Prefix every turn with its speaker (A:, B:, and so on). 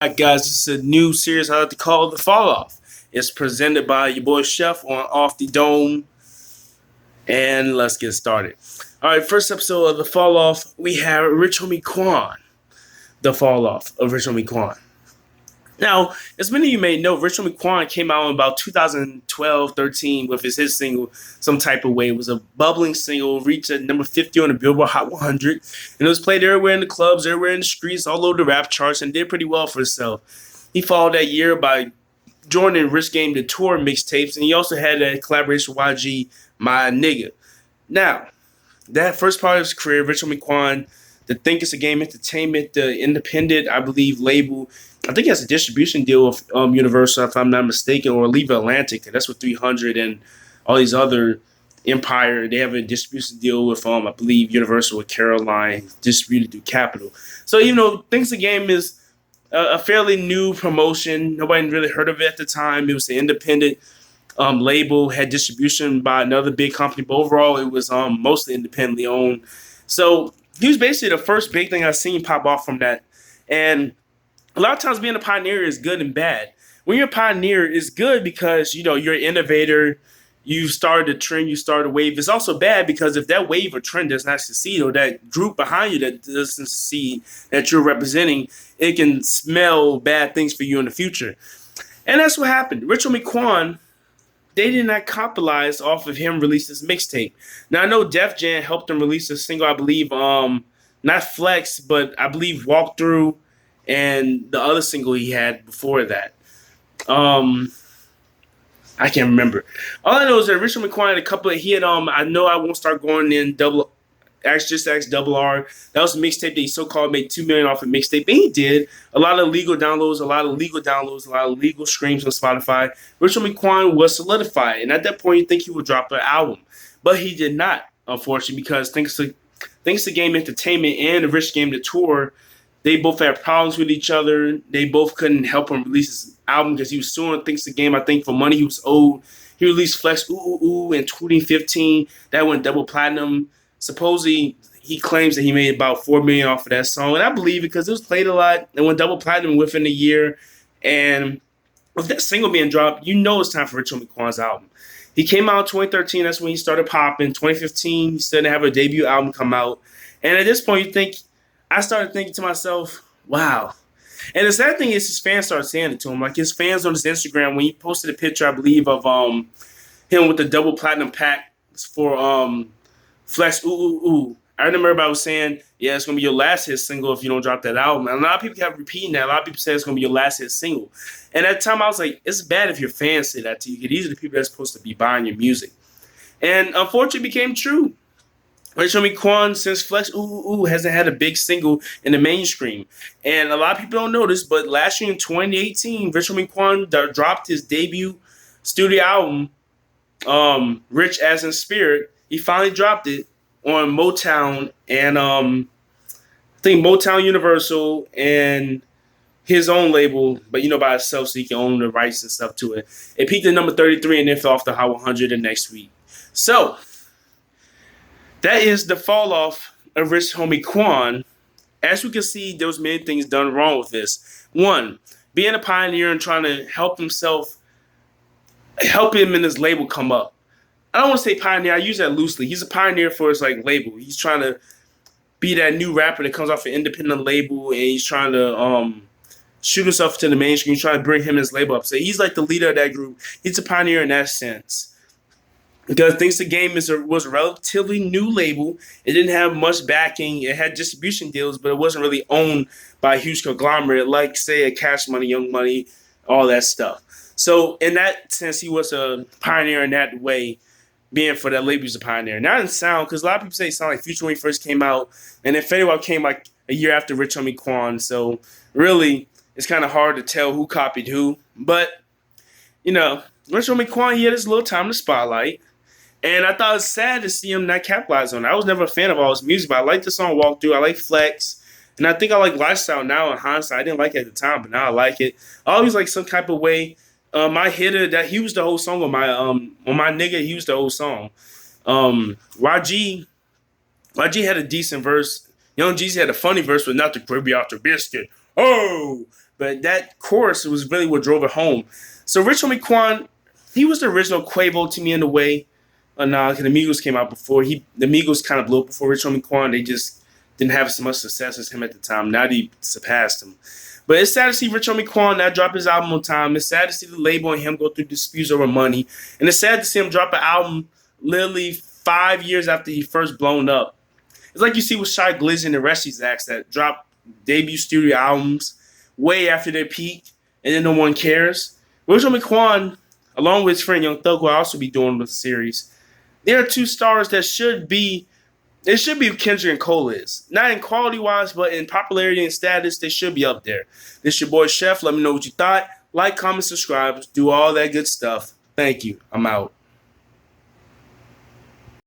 A: Alright, guys, this is a new series I like to call The Fall Off. It's presented by your boy Chef on Off the Dome, and let's get started. Alright, first episode of The Fall Off, we have Rich Homie Quan. The Fall Off of Rich Homie Quan. Now, as many of you may know, Rich Homie Quan came out in about 2012-13 with his hit single, Some Type of Way. It was a bubbling single, reached at number 50 on the Billboard Hot 100, and it was played everywhere in the clubs, everywhere in the streets, all over the rap charts, and did pretty well for itself. He followed that year by joining Rich Game the Tour mixtapes, and he also had a collaboration with YG, My Nigga. Now, that first part of his career, Rich Homie Quan, the Think It's a Game Entertainment, the independent, I believe, label. I think he has a distribution deal with Universal, if I'm not mistaken, or Leave Atlantic. That's with 300 and all these other Empire. They have a distribution deal with, I believe, Universal with Caroline, distributed through Capitol. So, Things the Game is a fairly new promotion. Nobody really heard of it at the time. It was an independent label, had distribution by another big company, but overall it was mostly independently owned. So he was basically the first big thing I've seen pop off from that. And a lot of times being a pioneer is good and bad. When you're a pioneer, it's good because, you're an innovator. You started a trend, you started a wave. It's also bad because if that wave or trend does not succeed, or that group behind you that doesn't succeed, that you're representing, it can smell bad things for you in the future. And that's what happened. Rich Homie Quan, they did not capitalize off of him release this mixtape. Now I know Def Jam helped him release a single, I believe, not Flex, but I believe Walk Through, and the other single he had before that. I can't remember. All I know is that Rich Homie Quan had a couple of, he had I Know I Won't Start Going In, Just Ask Double R. That was a mixtape that he so-called made $2 million off a mixtape. And he did. A lot of legal downloads, a lot of legal streams on Spotify. Rich Homie Quan was solidified. And at that point, you think he would drop an album. But he did not, unfortunately, because thanks to Game Entertainment and the Rich Game the Tour, they both had problems with each other. They both couldn't help him release his album because he was suing Thanks to Game, I think, for money he was owed. He released Flex Ooh Ooh Ooh in 2015. That went double platinum. Supposedly, he claims that he made about $4 million off of that song. And I believe it because it was played a lot. It went double platinum within a year. And with that single being dropped, it's time for Rich Homie Quan's album. He came out in 2013. That's when he started popping. 2015, he still didn't have a debut album come out. And at this point, I started thinking to myself, wow. And the sad thing is his fans started saying it to him. Like his fans on his Instagram, when he posted a picture, I believe, of him with the double platinum pack for Flex Ooh Ooh Ooh. I remember everybody was saying, yeah, it's going to be your last hit single if you don't drop that album. And a lot of people kept repeating that. A lot of people say it's going to be your last hit single. And at the time, I was like, it's bad if your fans say that to you. Because these are the people that's supposed to be buying your music. And unfortunately, it became true. Rich Homie Quan, since Flex Ooh Ooh Ooh, hasn't had a big single in the mainstream. And a lot of people don't know this, but last year in 2018, Rich Homie Quan dropped his debut studio album, Rich as in Spirit. He finally dropped it on Motown and I think Motown Universal and his own label, but by itself, so he can own the rights and stuff to it. It peaked at number 33 and then fell off the Hot 100 the next week. So that is the fall off of Rich Homie Quan. As we can see, there was many things done wrong with this. One, being a pioneer and trying to help him and his label come up. I don't want to say pioneer. I use that loosely. He's a pioneer for his label. He's trying to be that new rapper that comes off an independent label, and he's trying to shoot himself to the mainstream. He's trying to bring him and his label up. So he's like the leader of that group. He's a pioneer in that sense. Because Thanks to Game was a relatively new label. It didn't have much backing. It had distribution deals, but it wasn't really owned by a huge conglomerate like, say, a Cash Money, Young Money, all that stuff. So in that sense, he was a pioneer in that way, being for that label, he's a pioneer. Not in sound, because a lot of people say it sounded like Future when he first came out, and then Fade Out came like a year after Rich Homie Quan. So really, it's kind of hard to tell who copied who. But, Rich Homie Quan, he had his little time in the spotlight. And I thought it was sad to see him not capitalize on it. I was never a fan of all his music, but I like the song Walk Through. I like Flex. And I think I like Lifestyle now in hindsight. I didn't like it at the time, but now I like it. I always like some type of way. My hitter, that he was the whole song on my nigga, he was the whole song. YG had a decent verse. Young Jeezy had a funny verse with not the gravy out the biscuit. Oh, But that chorus was really what drove it home. So Rich Homie Quan, he was the original Quavo to me in a way. Nah, because the Migos came out before. The Migos kind of blew up before Rich Homie Quan. They just didn't have as much success as him at the time. Now they surpassed him. But it's sad to see Rich Homie Quan not drop his album on time. It's sad to see the label and him go through disputes over money. And it's sad to see him drop an album literally 5 years after he first blown up. It's like you see with Shy Glizzy and the rest of these acts that drop debut studio albums way after their peak, and then no one cares. Rich Homie Quan, along with his friend Young Thug, will also be doing the series. There are two stars that should be who Kendrick and Cole is. Not in quality-wise, but in popularity and status, they should be up there. This your boy Chef. Let me know what you thought. Like, comment, subscribe. Do all that good stuff. Thank you. I'm out.